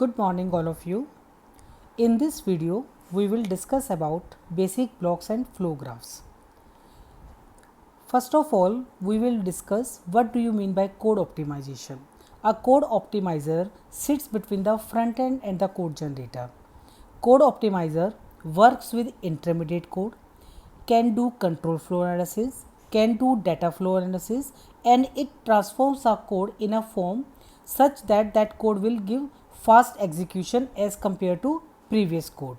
Good morning all of you. In this video we will discuss about basic blocks and flow graphs. First of all we will discuss what do you mean by code optimization. A code optimizer sits between the front end and the code generator. Code optimizer works with intermediate code, can do control flow analysis, can do data flow analysis, and it transforms our code in a form such that that code will give fast execution as compared to previous code.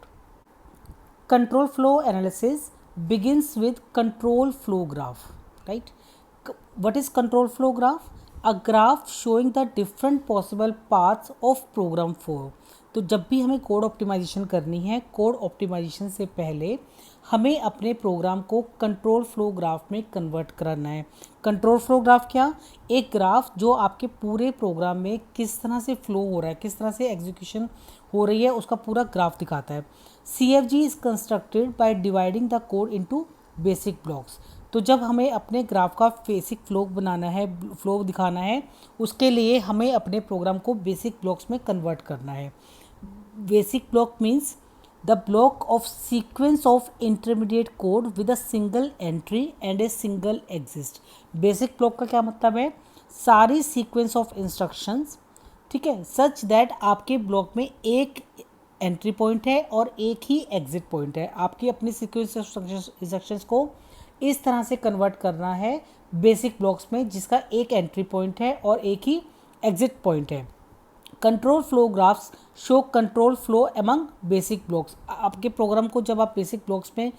Control flow analysis begins with control flow graph, right? What is control flow graph? A graph showing the different possible paths of program flow. तो जब भी हमें code optimisation करनी है, code optimisation से पहले हमें अपने प्रोग्राम को कंट्रोल फ्लो ग्राफ में कन्वर्ट करना है. कंट्रोल फ्लो ग्राफ क्या? एक ग्राफ जो आपके पूरे प्रोग्राम में किस तरह से फ्लो हो रहा है, किस तरह से एग्जीक्यूशन हो रही है, उसका पूरा ग्राफ दिखाता है. CFG is constructed by dividing the code into basic blocks. तो जब हमें अपने ग्राफ का बेसिक फ्लो बनाना है, फ्लो दिखाना है, उसके लिए हमें अपने प्रोग्राम को बेसिक ब्लॉक्स में कन्वर्ट करना है. Basic block means the block of sequence of intermediate code with a single entry and a single exist. Basic block का क्या मतलब है? सारी sequence of instructions, ठीक है, such that आपके ब्लॉक में एक एंट्री पॉइंट है और एक ही एग्जिट पॉइंट है. आपकी अपनी सीक्वेंस इंस्ट्रक्शंस को इस तरह से कन्वर्ट करना है बेसिक ब्लॉक्स में जिसका एक एंट्री पॉइंट है और एक ही एग्जिट पॉइंट है. Control flow graphs show control flow among basic blocks. आपके प्रोग्राम को जब आप बेसिक ब्लॉक्स में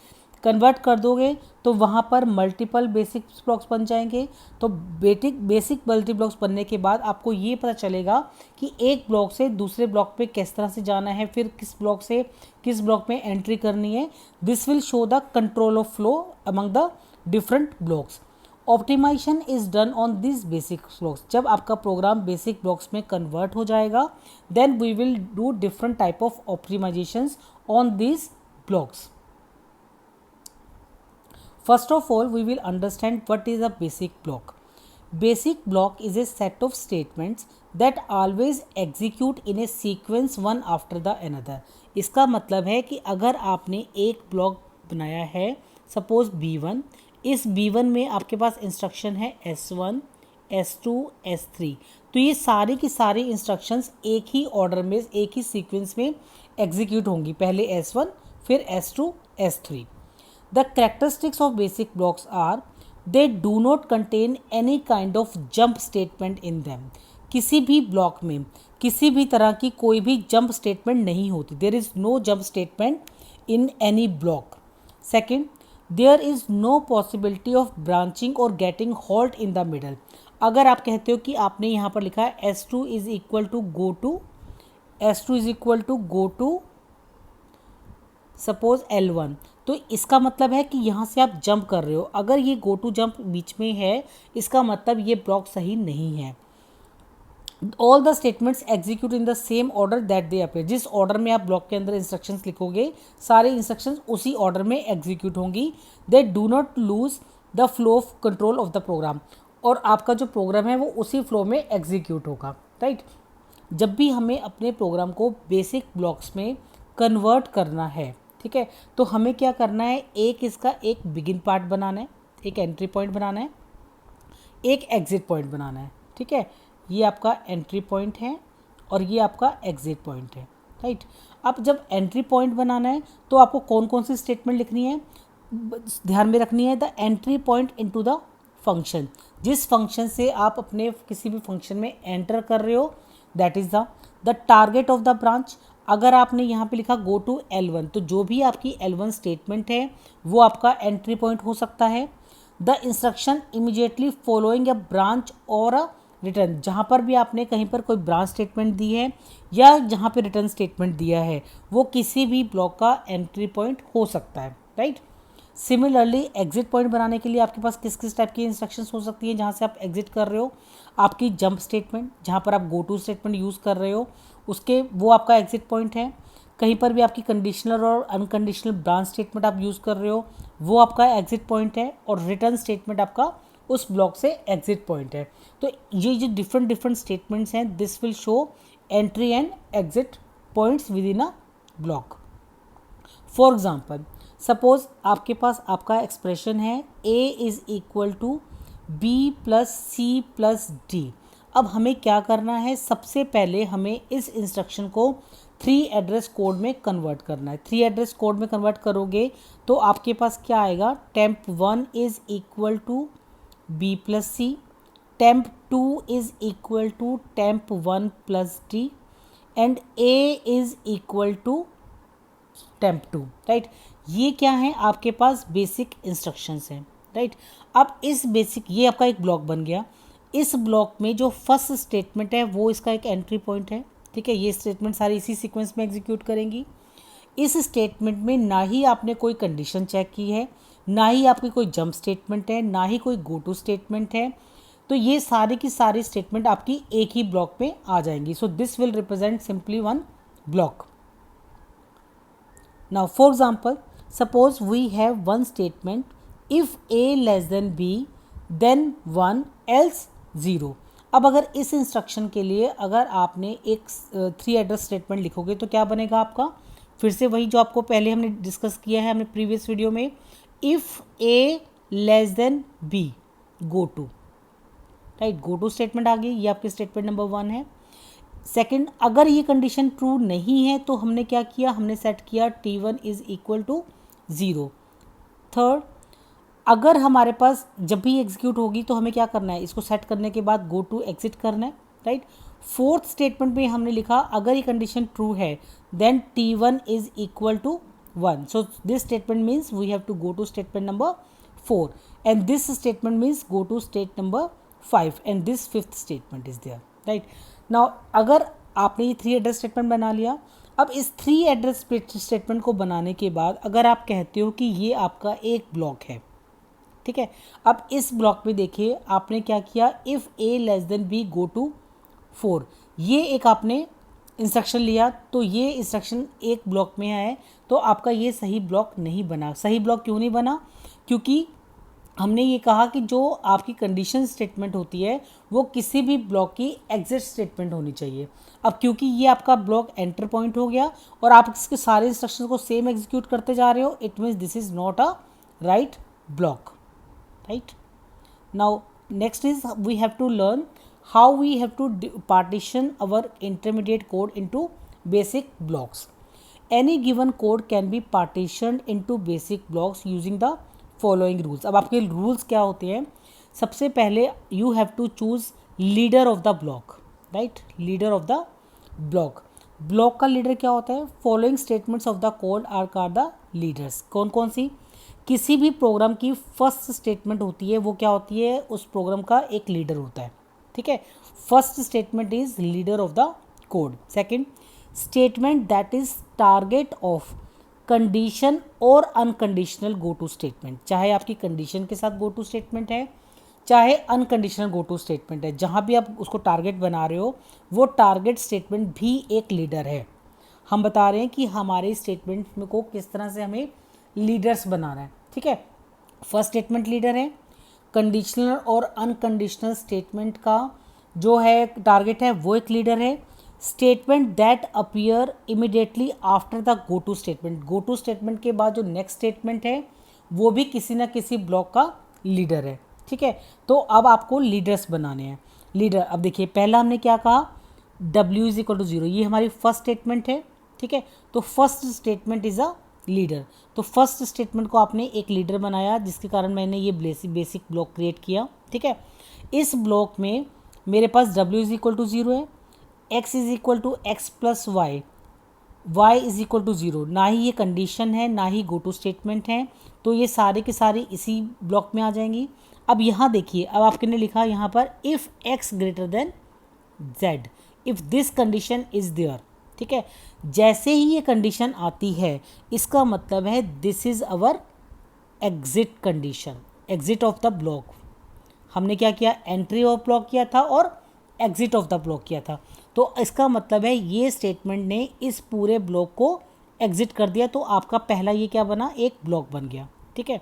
कन्वर्ट कर दोगे तो वहाँ पर मल्टीपल बेसिक ब्लॉक्स बन जाएंगे. तो बेसिक मल्टी ब्लॉक्स बनने के बाद आपको ये पता चलेगा कि एक ब्लॉक से दूसरे ब्लॉक पे किस तरह से जाना है, फिर किस ब्लॉक से किस ब्लॉक में एंट्री करनी है. This will show the control of flow among the different blocks. Optimization is done on this basic blocks. जब आपका प्रोग्राम बेसिक ब्लॉक्स में कन्वर्ट हो जाएगा then we will do different type of optimizations on this blocks. First of all, we will understand what is a basic block. Basic block is a set of statements that always execute in a sequence one after the another. इसका मतलब है कि अगर आपने एक block बनाया है, suppose B1, इस B1 में आपके पास इंस्ट्रक्शन है S1, S2, S3, तो ये सारी की सारी इंस्ट्रक्शंस एक ही ऑर्डर में, एक ही सीक्वेंस में एग्जीक्यूट होंगी. पहले S1, फिर S2, S3. The characteristics of basic blocks are they do not contain any kind of jump statement in them. किसी भी ब्लॉक में किसी भी तरह की कोई भी जंप स्टेटमेंट नहीं होती. There is no jump statement in any block. Second, there is no possibility of branching or getting halt in the middle. अगर आप कहते हो कि आपने यहाँ पर लिखा है S2 is equal to go to, S2 is equal to go to suppose L1, तो इसका मतलब है कि यहाँ से आप जंप कर रहे हो. अगर ये गो टू जंप बीच में है इसका मतलब ये ब्लॉक सही नहीं है. All the statements execute in the same order that they appear. जिस ऑर्डर में आप ब्लॉक के अंदर इंस्ट्रक्शंस लिखोगे सारे इंस्ट्रक्शंस उसी ऑर्डर में एग्जीक्यूट होंगी. They do not lose the flow of control of the program. और आपका जो प्रोग्राम है वो उसी फ्लो में एग्जीक्यूट होगा. राइट. जब भी हमें अपने प्रोग्राम को बेसिक ब्लॉक्स में कन्वर्ट करना है, ठीक है, तो हमें क्या करना है, एक इसका एक बिगिन पार्ट बनाना है, एक एंट्री पॉइंट बनाना है, एक एग्जिट पॉइंट बनाना है. ठीक है, ये आपका एंट्री पॉइंट है और ये आपका एग्जिट पॉइंट है. राइट. अब जब एंट्री पॉइंट बनाना है तो आपको कौन कौन सी स्टेटमेंट लिखनी है, ध्यान में रखनी है. The entry point into the function. जिस फंक्शन से आप अपने किसी भी फंक्शन में एंटर कर रहे हो that is the target of the branch. अगर आपने यहाँ पे लिखा गो टू L1 तो जो भी आपकी L1 स्टेटमेंट है वो आपका एंट्री पॉइंट हो सकता है. The instruction immediately following a branch और अ रिटर्न. जहाँ पर भी आपने कहीं पर कोई ब्रांच स्टेटमेंट दी है या जहाँ पे रिटर्न स्टेटमेंट दिया है वो किसी भी ब्लॉक का एंट्री पॉइंट हो सकता है. राइट. सिमिलरली एग्जिट पॉइंट बनाने के लिए आपके पास किस किस टाइप की इंस्ट्रक्शंस हो सकती हैं जहाँ से आप एग्जिट कर रहे हो. आपकी जंप स्टेटमेंट जहाँ पर आप गो टू स्टेटमेंट यूज़ कर रहे हो उसके वो आपका एग्जिट पॉइंट है. कहीं पर भी आपकी कंडीशनल और अनकंडीशनल ब्रांच स्टेटमेंट आप यूज़ कर रहे हो वो आपका एग्जिट पॉइंट है. और रिटर्न स्टेटमेंट आपका उस ब्लॉक से एग्जिट पॉइंट है. तो ये जो डिफरेंट स्टेटमेंट्स हैं this will show entry and exit points within a block. For example suppose आपके पास आपका एक्सप्रेशन है a is equal to b plus c plus d. अब हमें क्या करना है, सबसे पहले हमें इस इंस्ट्रक्शन को 3 एड्रेस कोड में कन्वर्ट करना है। 3 एड्रेस कोड में कन्वर्ट करोगे तो आपके पास क्या आएगा, temp1 is equal to b plus c, temp2 is equal to temp1 plus d and a is equal to temp2, right. ये क्या है, आपके पास बेसिक इंस्ट्रक्शंस हैं, राइट। अब इस बेसिक, ये आपका एक ब्लॉक बन गया। इस ब्लॉक में जो फर्स्ट स्टेटमेंट है वो इसका एक एंट्री पॉइंट है, ठीक है। ये स्टेटमेंट सारी इसी सीक्वेंस में एग्जीक्यूट करेंगी। इस स्टेटमेंट में ना ही आपने कोई कंडीशन चेक की है, ना ही आपकी कोई जंप स्टेटमेंट है, ना ही कोई गो टू स्टेटमेंट है। तो ये सारी की सारी स्टेटमेंट आपकी एक ही ब्लॉक में आ जाएंगी। So this will represent simply one block. Now for example, suppose we have one statement, if a less than b then 1 else 0। अब अगर इस इंस्ट्रक्शन के लिए अगर आपने एक 3 एड्रेस स्टेटमेंट लिखोगे तो क्या बनेगा आपका, फिर से वही जो आपको पहले हमने डिस्कस किया है हमने प्रीवियस वीडियो में, if a less than b go to, right. Go to statement आ गई, ये आपकी स्टेटमेंट नंबर 1 है। सेकंड, अगर ये कंडीशन ट्रू नहीं है तो हमने क्या किया, हमने सेट किया t1 is equal to 0। Third, अगर हमारे पास जब भी एग्जीक्यूट होगी तो हमें क्या करना है, इसको सेट करने के बाद गो टू एग्जिट करना है, राइट। फोर्थ स्टेटमेंट में हमने लिखा अगर ये कंडीशन ट्रू है then t1 is equal to 1। So this statement means we have to go to statement number 4 and this statement means go to state number 5 and this fifth statement is there, right. Now अगर आपने ये 3 address statement बना लिया, अब इस 3 address statement को बनाने के बाद अगर आप कहते हो कि ये आपका एक ब्लॉक है, ठीक है। अब इस ब्लॉक में देखिए आपने क्या किया, if a less than b go to 4, ये एक आपने इंस्ट्रक्शन लिया। तो ये इंस्ट्रक्शन एक ब्लॉक में है तो आपका ये सही ब्लॉक नहीं बना। सही ब्लॉक क्यों नहीं बना, क्योंकि हमने ये कहा कि जो आपकी कंडीशन स्टेटमेंट होती है वो किसी भी ब्लॉक की एग्जिट स्टेटमेंट होनी चाहिए। अब क्योंकि ये आपका ब्लॉक एंटर पॉइंट हो गया और आप इसके सारे इंस्ट्रक्शंस को सेम एग्जीक्यूट करते जा रहे हो, it means this is not a right block, right. Now next is we have to learn how we have to partition our intermediate code into basic blocks. Any given code can be partitioned into basic blocks using the following rules. अब आपके rules क्या होते हैं, सबसे पहले you have to choose leader of the block, right. Leader of the block, block का leader क्या होता है, following statements of the code are called the leaders. कौन कौन सी, किसी भी प्रोग्राम की फर्स्ट स्टेटमेंट होती है वो क्या होती है, उस प्रोग्राम का एक लीडर होता है, ठीक है। First statement is leader of the code. Second, statement that is target of condition और अनकंडीशनल गो टू स्टेटमेंट। चाहे आपकी कंडीशन के साथ गो टू स्टेटमेंट है, चाहे अनकंडीशनल गो टू स्टेटमेंट है, जहाँ भी आप उसको टारगेट बना रहे हो वो टारगेट स्टेटमेंट भी एक लीडर है। हम बता रहे हैं कि हमारे स्टेटमेंट में को किस तरह से हमें लीडर्स बनाना है, ठीक है। फर्स्ट स्टेटमेंट लीडर है, कंडीशनल और अनकंडीशनल स्टेटमेंट का जो है टारगेट है वो एक लीडर है। Statement that appear immediately after the go to statement, go to statement के बाद जो नेक्स्ट स्टेटमेंट है वो भी किसी ना किसी ब्लॉक का लीडर है, ठीक है। तो अब आपको लीडर्स बनाने हैं। लीडर, अब देखिए पहला हमने क्या कहा, w इज इक्वल टू 0, ये हमारी फर्स्ट स्टेटमेंट है, ठीक है। तो first statement is a leader. तो फर्स्ट स्टेटमेंट को आपने एक लीडर बनाया जिसके कारण मैंने ये बेसिक ब्लॉक क्रिएट किया, ठीक है। इस ब्लॉक में मेरे पास w इज इक्वल टू 0 है, x is equal to x plus y, y is equal to 0, ना ही ये कंडीशन है ना ही गो टू स्टेटमेंट है, तो ये सारे के सारे इसी ब्लॉक में आ जाएंगी। अब यहाँ देखिए, अब आपके ने लिखा यहाँ पर if x greater than z, if this condition is there, ठीक है। जैसे ही ये कंडीशन आती है इसका मतलब है this is our exit condition, exit of the block. हमने क्या किया, एंट्री ऑफ ब्लॉक किया था और एग्जिट ऑफ द ब्लॉक किया था, तो इसका मतलब है ये स्टेटमेंट ने इस पूरे ब्लॉक को एग्जिट कर दिया, तो आपका पहला ये क्या बना, एक ब्लॉक बन गया, ठीक है।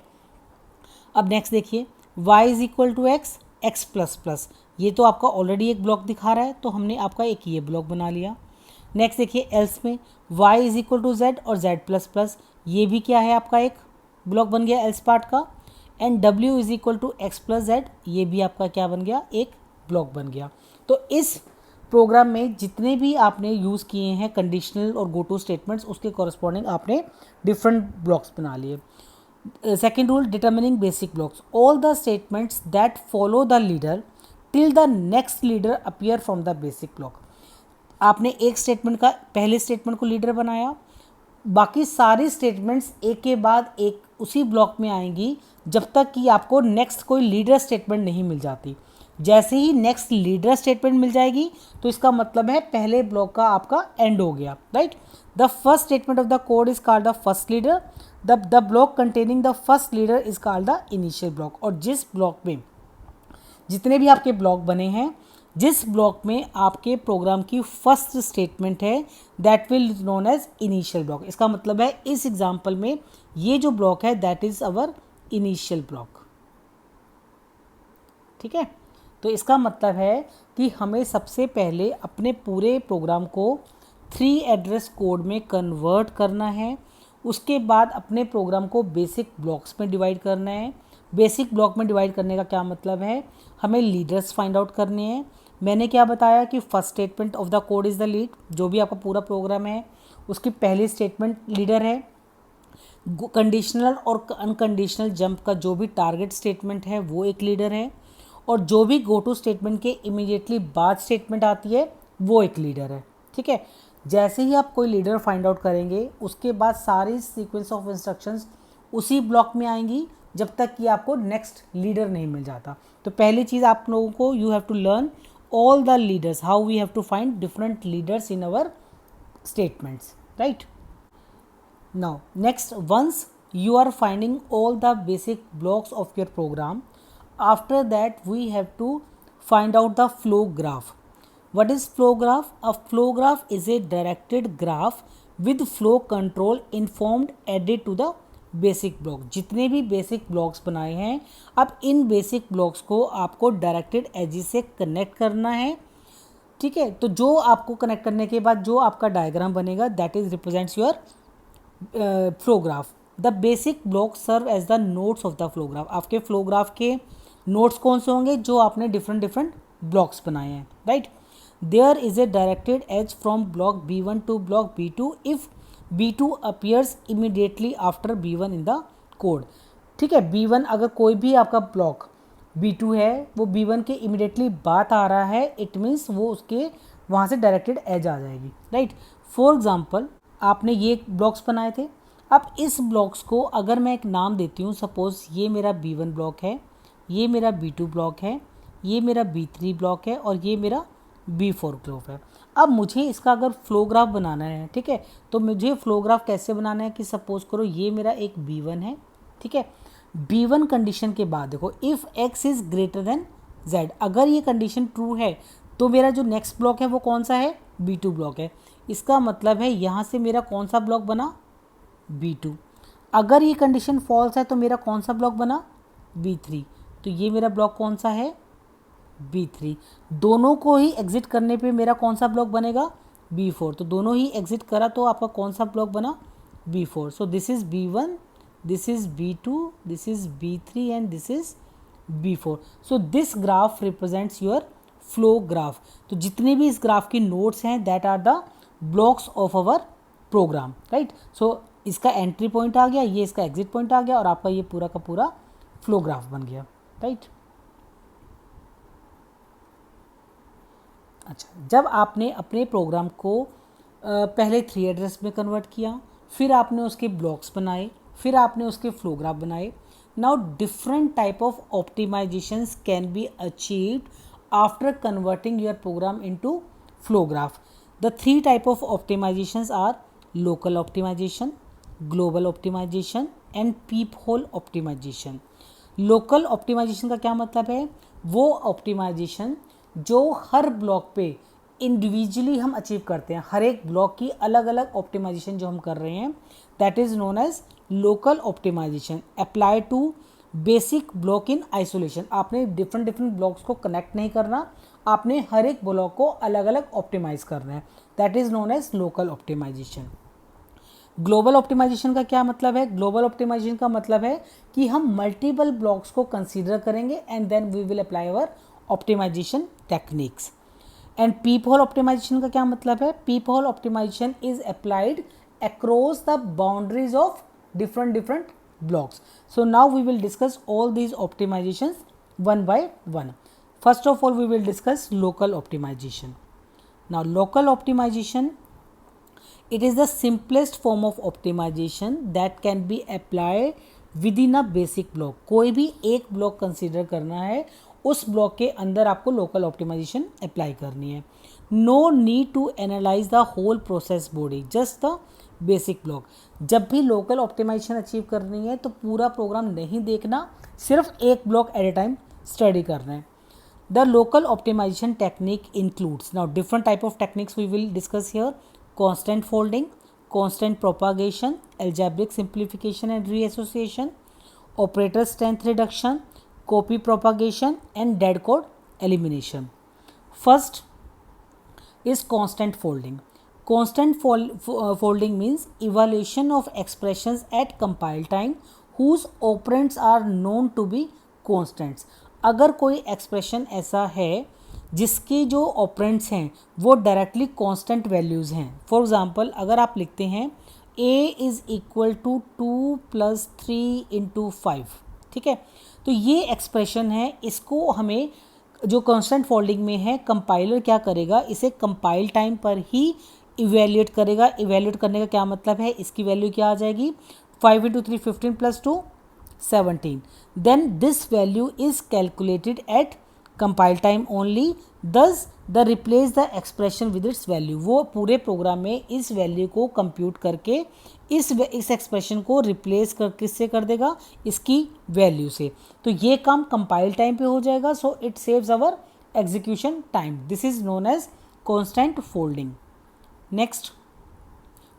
अब नेक्स्ट देखिए, y is equal to x, x plus plus, ये तो आपका ऑलरेडी एक ब्लॉक दिखा रहा है, तो हमने आपका एक ये ब्लॉक बना लिया। नेक्स्ट देखिए एल्स में y is equal to z और z प्लस प्लस, ये भी क्या है आपका एक ब्लॉक बन गया एल्स पार्ट का। And w is equal to x plus z, ये भी आपका क्या बन गया, एक ब्लॉक बन गया। तो इस प्रोग्राम में जितने भी आपने यूज़ किए हैं कंडीशनल और गो टू स्टेटमेंट्स, उसके कॉरस्पॉन्डिंग आपने डिफरेंट ब्लॉक्स बना लिए। Second rule, determining basic blocks, all the statements that follow the leader till the next leader appear from the basic block. आपने एक स्टेटमेंट का, पहले स्टेटमेंट को लीडर बनाया, बाकी सारी स्टेटमेंट्स एक के बाद एक उसी ब्लॉक में आएंगी जब तक कि आपको नेक्स्ट कोई लीडर स्टेटमेंट नहीं मिल जाती। जैसे ही नेक्स्ट लीडर स्टेटमेंट मिल जाएगी तो इसका मतलब है पहले ब्लॉक का आपका एंड हो गया, right. The first statement of the code is called the first leader, the block containing the first leader is called the initial block. और जिस ब्लॉक में जितने भी आपके ब्लॉक बने हैं, जिस ब्लॉक में आपके प्रोग्राम की फर्स्ट स्टेटमेंट है, that will known as initial block. इसका मतलब है इस एग्जांपल में ये जो ब्लॉक है that is our initial block, ठीक है। तो इसका मतलब है कि हमें सबसे पहले अपने पूरे प्रोग्राम को 3 एड्रेस कोड में कन्वर्ट करना है, उसके बाद अपने प्रोग्राम को बेसिक ब्लॉक्स में डिवाइड करना है। बेसिक ब्लॉक में डिवाइड करने का क्या मतलब है, हमें लीडर्स फाइंड आउट करने हैं। मैंने क्या बताया कि first statement of the code is the lead, जो भी आपका पूरा प्रोग्राम है उसकी पहली स्टेटमेंट लीडर है। कंडीशनल और अनकंडीशनल जंप का जो भी टारगेट स्टेटमेंट है वो एक लीडर है, और जो भी गो टू स्टेटमेंट के इमीडिएटली बाद स्टेटमेंट आती है वो एक लीडर है, ठीक है। जैसे ही आप कोई लीडर फाइंड आउट करेंगे उसके बाद सारी सीक्वेंस ऑफ इंस्ट्रक्शंस उसी ब्लॉक में आएंगी जब तक कि आपको नेक्स्ट लीडर नहीं मिल जाता। तो पहली चीज़ आप लोगों को you have to learn all the leaders, how we have to find different leaders in our statements, right? Now next, once you are finding all the basic blocks of your program, after that we have to find out the flow graph. What is flow graph? A flow graph is a directed graph with flow control informed added to the basic block. जितने भी basic blocks बनाए हैं, अब इन basic blocks को आपको directed edges से connect करना है, ठीक है। तो जो आपको कनेक्ट करने के बाद जो आपका डायग्राम बनेगा that is represents your flow graph. The basic block serve as the nodes of the flow graph. आपके फ्लो ग्राफ के नोट्स कौन से होंगे, जो आपने डिफरेंट ब्लॉक्स बनाए हैं, right. There is a directed edge from block B1 to block B2 if B2 appears immediately after B1 in the code, ठीक है। B1 अगर कोई भी आपका ब्लॉक B2 है वो B1 के इमिडिएटली बाद आ रहा है, इट मीन्स वो उसके वहाँ से डायरेक्टेड एज आ जाएगी, राइट। फॉर एग्जांपल आपने ये ब्लॉक्स बनाए थे, अब इस ब्लॉक्स को अगर मैं एक नाम देती हूँ, सपोज ये मेरा B1 ब्लॉक है, ये मेरा B2 ब्लॉक है, ये मेरा B3 ब्लॉक है और ये मेरा B4 ब्लॉक है। अब मुझे इसका अगर फ्लो ग्राफ बनाना है, ठीक है, तो मुझे फ्लो ग्राफ कैसे बनाना है कि सपोज करो ये मेरा एक B1 है, ठीक है। B1 कंडीशन के बाद देखो if x is greater than z, अगर ये कंडीशन ट्रू है तो मेरा जो नेक्स्ट ब्लॉक है वो कौन सा है, B2 ब्लॉक है। इसका मतलब है यहाँ से मेरा कौन सा ब्लॉक बना, B2। अगर ये कंडीशन फॉल्स है तो मेरा कौन सा ब्लॉक बना, B3। तो ये मेरा ब्लॉक कौन सा है, B3। दोनों को ही एग्जिट करने पे मेरा कौन सा ब्लॉक बनेगा, B4। तो दोनों ही एग्जिट करा तो आपका कौन सा ब्लॉक बना, B4। So this is B1, this is B2, this is B3 and this is B4। So this graph represents your flow graph. तो जितने भी इस ग्राफ की नोट्स हैं that are the blocks of our program, right. So इसका entry point आ गया, ये इसका एग्जिट पॉइंट आ गया और आपका ये पूरा का पूरा फ्लो ग्राफ बन गया, राइट। अच्छा, जब आपने अपने प्रोग्राम को पहले 3 एड्रेस में कन्वर्ट किया, फिर आपने उसके ब्लॉक्स बनाए, फिर आपने उसके फ्लो ग्राफ बनाए। Now different type of optimizations can be achieved after converting your program into flow graph. The 3 type of optimizations are local optimization, global optimization and peephole optimization. Local optimization का क्या मतलब है, वो optimization जो हर block पे individually हम achieve करते हैं, हर एक ब्लॉक की अलग अलग ऑप्टिमाइजेशन जो हम कर रहे हैं that is known as local optimization. Apply to basic block in isolation, आपने डिफरेंट डिफरेंट ब्लॉक्स को कनेक्ट नहीं करना, आपने हर एक ब्लॉक को अलग अलग ऑप्टिमाइज करना है, that is known as local optimization. Global optimization का क्या मतलब है? ग्लोबल ऑप्टिमाइजेशन का मतलब है कि हम मल्टीपल ब्लॉक्स को कंसीडर करेंगे and then we will apply our optimisation techniques. And peephole optimisation का क्या मतलब है? Peephole optimisation is applied across the boundaries of different blocks. So now we will discuss all these optimizations one by one. First of all, we will discuss local optimization. Now local optimization, it is the simplest form of optimization that can be applied within a basic block. कोई भी एक block consider करना है, उस block के अंदर आपको local optimization apply करनी है। No need to analyze the whole process body, just the basic block. जब भी लोकल ऑप्टिमाइजेशन अचीव करनी है तो पूरा प्रोग्राम नहीं देखना, सिर्फ एक block at a time study करना है। The local optimization technique includes, now different type of techniques we will discuss here: constant folding, constant propagation, algebraic simplification and reassociation, operator strength reduction, copy propagation and dead code elimination. First is constant folding. Constant folding means evaluation of expressions at compile time whose operands are known to be constants. अगर कोई expression ऐसा है जिसके जो operands हैं वो directly constant values हैं, for example अगर आप लिखते हैं a इज़ इक्वल टू 2 + 3 × 5, ठीक है, तो ये एक्सप्रेशन है, इसको हमें जो कांस्टेंट फोल्डिंग में है कंपाइलर क्या करेगा, इसे कंपाइल टाइम पर ही इवेल्यूएट करेगा। इवेल्यूएट करने का क्या मतलब है, इसकी वैल्यू क्या आ जाएगी, 5 × 3 15 + 2 17, then this value is calculated at compile time only, thus the replace the expression with its value. वो पूरे प्रोग्राम में इस वैल्यू को कंप्यूट करके इस एक्सप्रेशन को रिप्लेस कर किससे कर देगा, इसकी वैल्यू से। तो ये काम कंपाइल टाइम पे हो जाएगा, so it saves our execution time. This is known as constant folding. Next,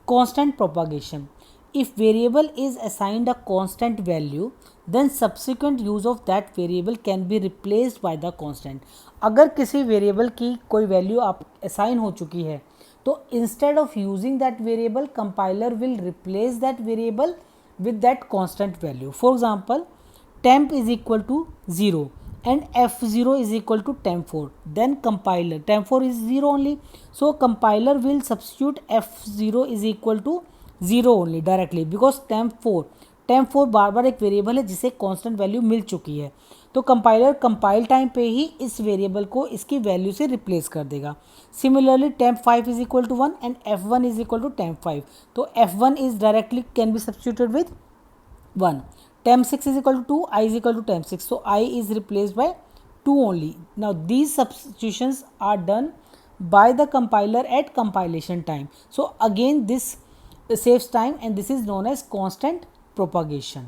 constant propagation. If variable is assigned a constant value, then subsequent use of that variable can be replaced by the constant. अगर किसी variable की कोई value आप assign हो चुकी है तो instead of using that variable compiler will replace that variable with that constant value. For example, temp is equal to 0 and f0 is equal to temp4, then compiler, temp4 is 0 only, so compiler will substitute f0 is equal to 0 only directly, because temp4 बार बार एक variable है जिसे constant value मिल चुकी है, तो compiler compile time पे ही इस variable को इसकी वैल्यू से रिप्लेस कर देगा. Similarly temp5 is equal to 1 and f1 is equal to temp5, तो f1 is directly can be substituted with 1. temp6 is equal to 2, I is equal to temp6, so I is replaced by 2 only. Now these substitutions are done by the compiler at compilation time, so again this saves time and this is known as constant propagation.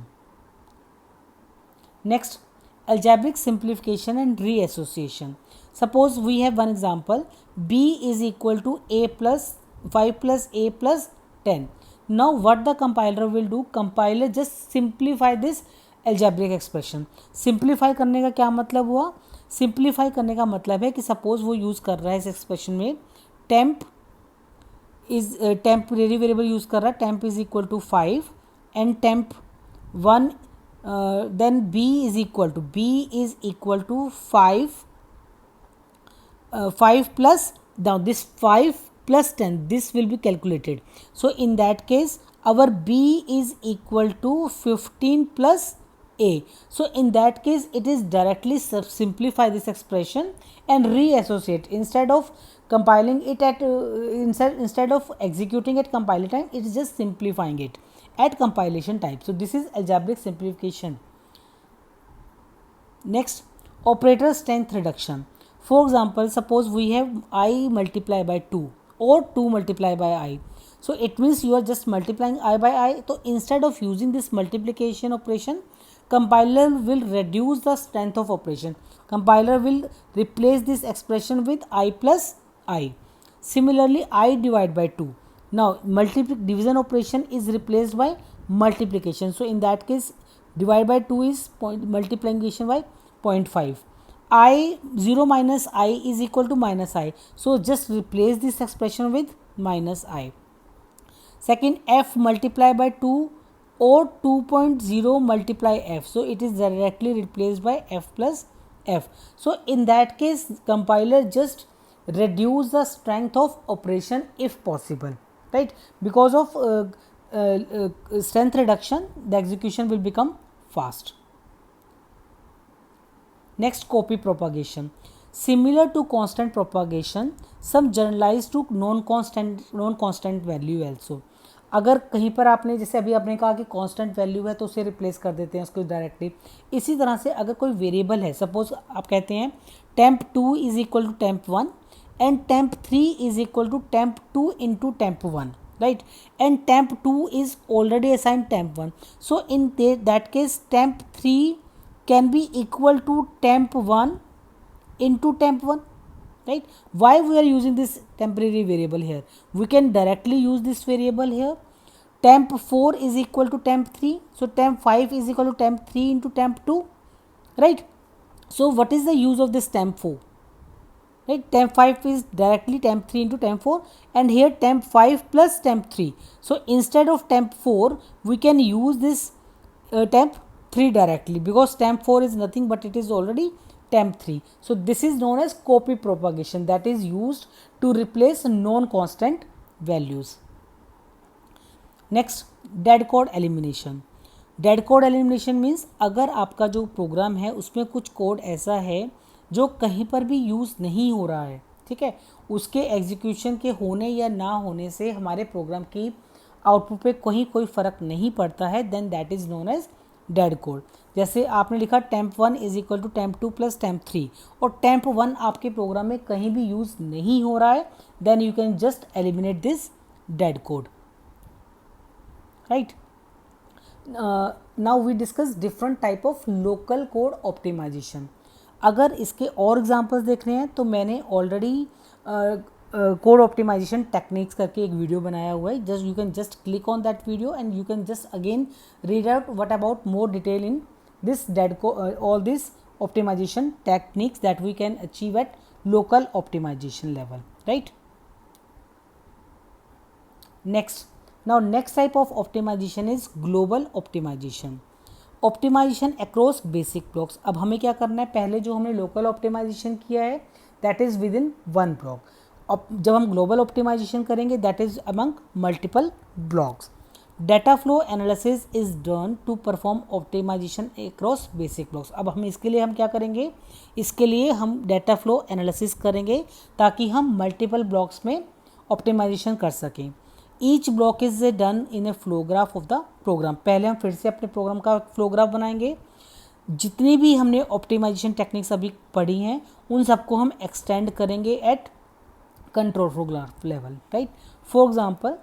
Next, algebraic simplification and reassociation. Suppose we have one example, b is equal to a plus 5 plus a plus 10. Now what the compiler will do, compiler just simplify this algebraic expression. simplify करने का क्या मतलब हुआ, simplify करने का मतलब है कि suppose वो यूज़ कर रहा है इस एक्सप्रेशन में temp is temporary variable use कर रहा है, temp is equal to 5 and temp1, then b is equal to 5 plus, now this 5 plus 10, this will be calculated, so in that case our b is equal to 15 plus a, so in that case it is directly simplify this expression and reassociate. Instead of compiling it at instead of executing at compile time, it is just simplifying it at compilation time. So this is algebraic simplification. Next, operator strength reduction. For example, suppose we have I multiply by 2 or 2 multiply by I, so it means you are just multiplying I by I. So instead of using this multiplication operation, compiler will reduce the strength of operation. Compiler will replace this expression with I plus I. Similarly, I divide by 2. Now division operation is replaced by multiplication, so in that case divide by 2 is multiplication bye 0.5. I 0 minus I is equal to minus I. So just replace this expression with minus I. Second, F multiplied by 2 or 2.0 multiply F. So it is directly replaced by F plus F. So in that case, compiler just reduce the strength of operation if possible, right? Because of strength reduction, the execution will become fast. Next, copy propagation. Similar to constant propagation, some generalized to non-constant value also. अगर कहीं पर आपने जैसे अभी आपने कहा कि constant value है तो उसे रिप्लेस कर देते हैं उसको डायरेक्टली. इसी तरह से अगर कोई वेरिएबल है, सपोज आप कहते हैं temp 2 is equal to temp 1 and temp 3 is equal to temp 2 into temp 1, right? And temp 2 is already assigned temp 1. So in that case temp 3 can be equal to temp 1 into temp 1, right? Why we are using this temporary variable here? We can directly use this variable here. Temp 4 is equal to temp 3, so temp 5 is equal to temp 3 into temp 2, right? So what is the use of this temp 4, right? Temp 5 is directly temp 3 into temp 4, and here temp 5 plus temp 3. So instead of temp 4 we can use this temp 3 directly, because temp 4 is nothing but it is already temp 3. So this is known as copy propagation, that is used to replace non-constant values. Next, dead code elimination. Dead code elimination means अगर आपका जो programme है उसमें कुछ code ऐसा है जो कहीं पर भी यूज़ नहीं हो रहा है, ठीक है, उसके एग्जीक्यूशन के होने या ना होने से हमारे प्रोग्राम की आउटपुट पे कोई फ़र्क नहीं पड़ता है, then that is known as dead code. जैसे आपने लिखा temp 1 is equal to temp 2 plus temp 3 और temp 1 आपके प्रोग्राम में कहीं भी यूज़ नहीं हो रहा है, then you can just eliminate this dead code, right. Now we discuss different type of local code optimization. अगर इसके और एग्जांपल्स देख रहे हैं तो मैंने ऑलरेडी कोड ऑप्टिमाइजेशन टेक्निक्स करके एक वीडियो बनाया हुआ है. Just you can just click on that video and you can just again read out what about more detail in this all these optimization techniques that we can achieve at local optimization level, right? Next type of optimization is global optimization. Optimization across basic blocks. अब हमें क्या करना है, पहले जो हमने local optimization किया है that is within one block. अब जब हम ग्लोबल ऑप्टिमाइजेशन करेंगे that is among multiple blocks. Data flow analysis is done to perform optimization across basic blocks. अब हम इसके लिए हम क्या करेंगे, इसके लिए हम डाटा फ्लो एनालिसिस करेंगे ताकि हम मल्टीपल ब्लॉक्स में ऑप्टिमाइजेशन कर सकें. Each block is done in a flow graph of the program. पहले हम फिर से अपने प्रोग्राम का फ्लोग्राफ बनाएंगे. जितनी भी हमने ऑप्टिमाइजेशन टेक्निक्स अभी पढ़ी हैं उन सबको हम एक्सटेंड करेंगे at control flow graph level, right. For example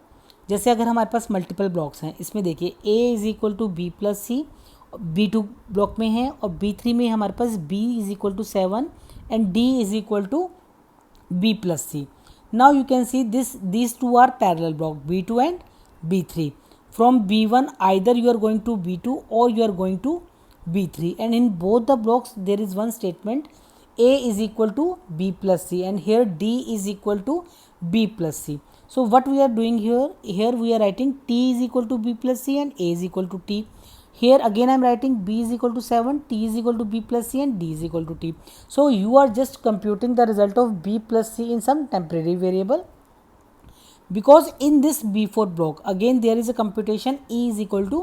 जैसे अगर हमारे पास मल्टीपल ब्लॉक्स हैं, इसमें देखिए a is equal to b plus c, B2 block में है, और B3 में हमारे पास b is equal to 7 and d is equal to b plus c. Now you can see these two are parallel block, B2 and B3. From B1 either you are going to B2 or you are going to B3, and in both the blocks there is one statement, A is equal to B plus C, and here D is equal to B plus C. So what we are doing here we are writing T is equal to B plus C and A is equal to T. Here again I am writing b is equal to 7, t is equal to b plus c and d is equal to t. So you are just computing the result of b plus c in some temporary variable, because in this B4 block again there is a computation e is equal to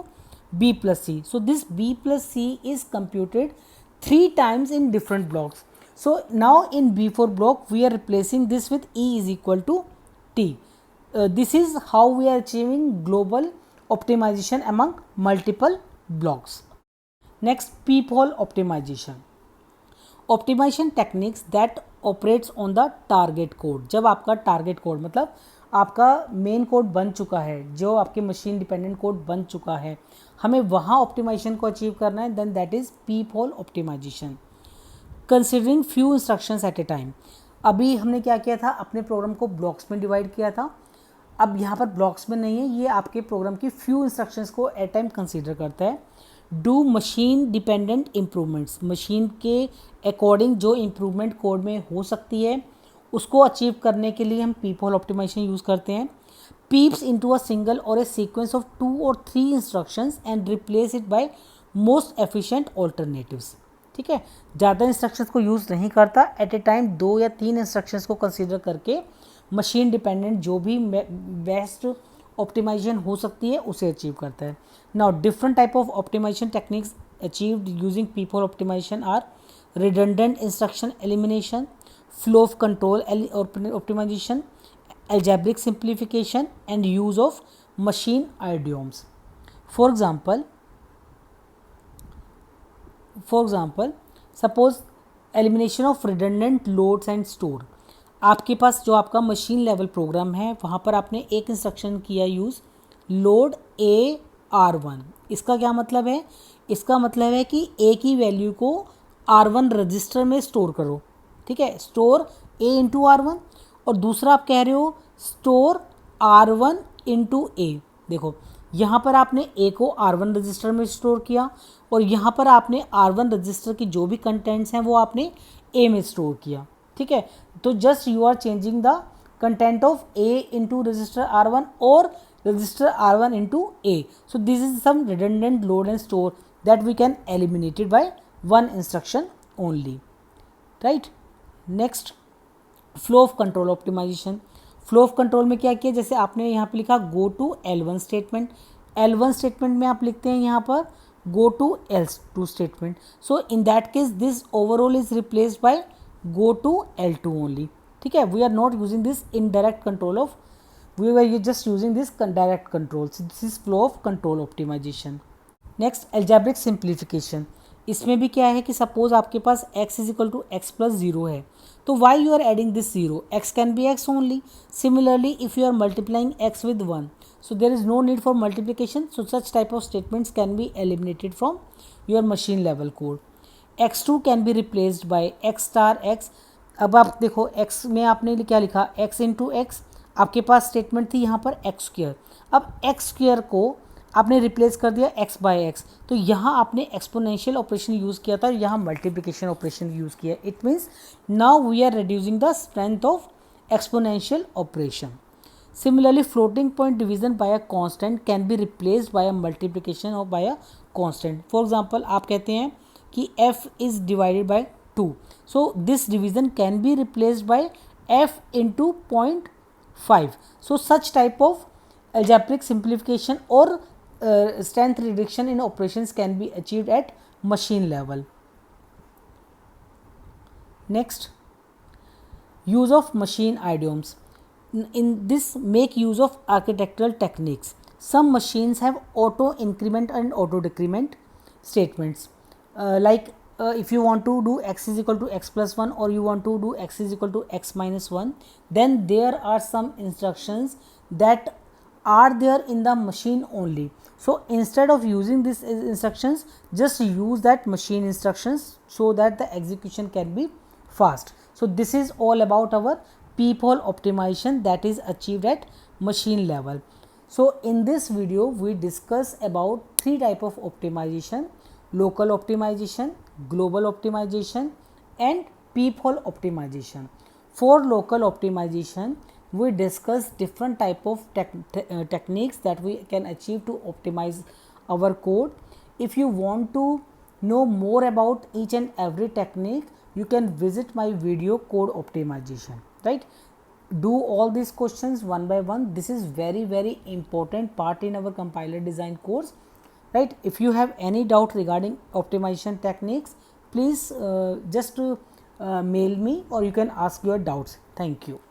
b plus c. So this b plus c is computed 3 times in different blocks. So now in B4 block we are replacing this with e is equal to t. This is how we are achieving global optimization among multiple blocks. Next, peephole optimization. Optimization techniques that operates on the target code. जब आपका target code मतलब आपका main code बन चुका है, जो आपके machine dependent code बन चुका है, हमें वहाँ ऑप्टिमाइजेशन को अचीव करना है, then that is peephole optimisation. Considering few instructions at a time. अभी हमने क्या किया था, अपने प्रोग्राम को ब्लॉक्स में डिवाइड किया था. अब यहाँ पर ब्लॉक्स में नहीं है, ये आपके प्रोग्राम की फ्यू इंस्ट्रक्शंस को एट टाइम कंसीडर करता है. Do machine dependent improvements, machine के अकॉर्डिंग जो इम्प्रूवमेंट कोड में हो सकती है उसको अचीव करने के लिए हम पीप होल ऑप्टिमाइजेशन यूज़ करते हैं. पीप्स इनटू अ सिंगल और a sequence of 2 or 3 instructions and replace it by most efficient alternatives. ठीक है, ज़्यादा इंस्ट्रक्शंस को यूज़ नहीं करता, एट ए टाइम 2 या 3 इंस्ट्रक्शंस को कंसीडर करके मशीन डिपेंडेंट जो भी बेस्ट ऑप्टिमाइजेशन हो सकती है उसे अचीव करता है. Now different type of optimization techniques achieved using peephole optimization are redundant instruction elimination, flow of control optimization, algebraic simplification, and use of machine idioms. For example, suppose elimination of redundant loads and store. आपके पास जो आपका machine level programme है वहाँ पर आपने एक instruction किया use load AR1. इसका क्या मतलब है? इसका मतलब है कि ए की वैल्यू को R1 रजिस्टर में स्टोर करो. ठीक है, स्टोर A इंटू R1. और दूसरा आप कह रहे हो स्टोर R1 इंटू A. देखो यहाँ पर आपने A को R1 रजिस्टर में स्टोर किया और यहाँ पर आपने R1 रजिस्टर की जो भी कंटेंट्स हैं वो आपने A में स्टोर किया. ठीक है, तो just you are changing the content of A into register R1 और register R1 into A. So this is some redundant load and store that we can eliminate it by one instruction only, right? Next, flow of control optimization. Flow of control में क्या किया, जैसे आपने यहाँ पे लिखा go to L1 statement. L1 statement में आप लिखते हैं यहाँ पर go to L2 statement. So in that case this overall is replaced by go to L2 only. ठीक है, we are not using this indirect control of, we were just using this direct control. So this is flow of control optimization. Next, algebraic simplification. इसमें भी क्या है कि suppose आपके पास x is equal to x plus zero है, तो why you are adding this zero, x can be x only. Similarly if you are multiplying x with 1, so there is no need for multiplication, so such type of statements can be eliminated from your machine level code. x2 can be replaced by x star x. अब आप देखो x में आपने क्या लिखा, x into x. आपके पास statement थी यहाँ पर एक्स स्क्वायर. अब एक्स स्क्वायर को आपने रिप्लेस कर दिया x बाय एक्स, तो यहाँ आपने एक्सपोनेंशियल ऑपरेशन यूज़ किया था, यहाँ मल्टीप्लिकेशन ऑपरेशन यूज़ किया. It means now we are reducing the strength of exponential operation. Similarly floating point division by a constant can be replaced by a multiplication और by a constant. For example आप कहते हैं कि f is divided by 2, so this division can be replaced by f into 0.5. So such type of algebraic simplification or strength reduction in operations can be achieved at machine level. Next, use of machine idioms. In this, make use of architectural techniques. Some machines have auto increment and auto decrement statements. If you want to do x is equal to x plus 1 or you want to do x is equal to x minus 1, then there are some instructions that are there in the machine only. So instead of using these instructions, just use that machine instructions so that the execution can be fast. So this is all about our peep hole optimization that is achieved at machine level. So in this video we discuss about 3 type of optimization: local optimization, global optimization, and peep hole optimization. For local optimization, we discuss different type of techniques that we can achieve to optimize our code. If you want to know more about each and every technique, you can visit my video code optimization, right? Do all these questions one by one. This is very important part in our compiler design course, right? If you have any doubt regarding optimization techniques, please just mail me or you can ask your doubts. Thank you.